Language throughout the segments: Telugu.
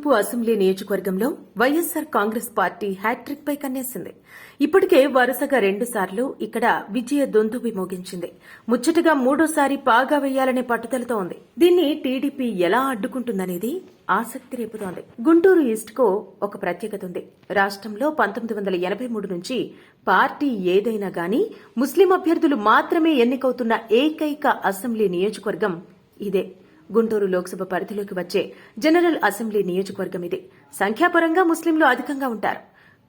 తూర్పు అసెంబ్లీ నియోజకవర్గంలో వైఎస్సార్ కాంగ్రెస్ పార్టీ హ్యాట్రిక్ పై కన్నేసింది. ఇప్పటికే వరుసగా 2 సార్లు ఇక్కడ విజయ దొంతుబి మోగించింది. ముచ్చటగా మూడోసారి పాగా వేయాలనే పట్టుదలతో ఉంది. దీన్ని టీడీపీ ఎలా అడ్డుకుంటుందనేది ఆసక్తి రేపుతోంది. గుంటూరు ఈస్ట్ కు ఒక ప్రత్యేకత ఉంది. రాష్ట్రంలో 1983 నుంచి పార్టీ ఏదైనా గానీ ముస్లిం అభ్యర్థులు మాత్రమే ఎన్నికవుతున్న ఏకైక అసెంబ్లీ నియోజకవర్గం ఇదే. గుంటూరు లోక్సభ పరిధిలోకి వచ్చే జనరల్ అసెంబ్లీ నియోజకవర్గం ఇది. సంఖ్యాపరంగా ముస్లింలు అధికంగా ఉంటారు.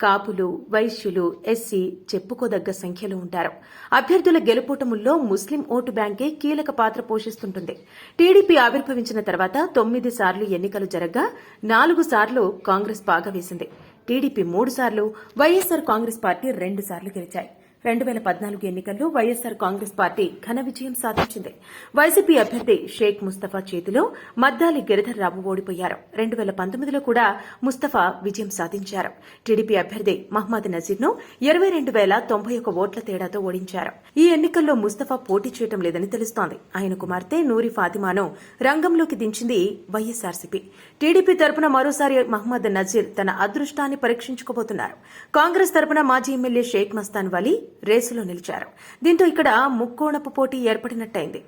కాపులు, వైశ్యులు, ఎస్సీ చెప్పుకోదగ్గ సంఖ్యలో ఉంటారు. అభ్యర్థుల గెలుపోటముల్లో ముస్లిం ఓటు బ్యాంకే కీలక పాత్ర పోషిస్తుంటుంది. టీడీపీ ఆవిర్భవించిన తర్వాత 9 సార్లు ఎన్నికలు జరగ్గా 4 సార్లు కాంగ్రెస్ పాగా వేసింది. టీడీపీ 3 సార్లు, వైఎస్సార్ కాంగ్రెస్ పార్టీ 2 సార్లు గెలిచాయి. 2014 ఎన్నికల్లో వైఎస్సార్ కాంగ్రెస్ పార్టీ ఘన విజయం సాధించింది. వైసీపీ అభ్యర్థి షేక్ ముస్తఫా చేతిలో మద్దాలి గిరిధర్రావు ఓడిపోయారు. 2019లో కూడా ముస్తఫా విజయం సాధించారు. టీడీపీ అభ్యర్థి మహ్మద్ నజీర్ను 22,091 ఓట్ల తేడాతో ఓడించారు. ఈ ఎన్నికల్లో ముస్తఫా పోటీ చేయడం లేదని తెలుస్తోంది. ఆయన కుమార్తె నూరి ఫాతిమాను రంగంలోకి దించింది వైఎస్సార్సీపీ. టీడీపీ తరపున మరోసారి మహ్మద్ నజీర్ తన అదృష్టాన్ని పరీక్షించుకోబోతున్నారు. కాంగ్రెస్ తరపున మాజీ ఎమ్మెల్యే షేక్ మస్తాన్ వలీ రేసులో నిలిచారు. దీంతో ఇక్కడ ముక్కోణపు పోటీ ఏర్పడినట్టయింది.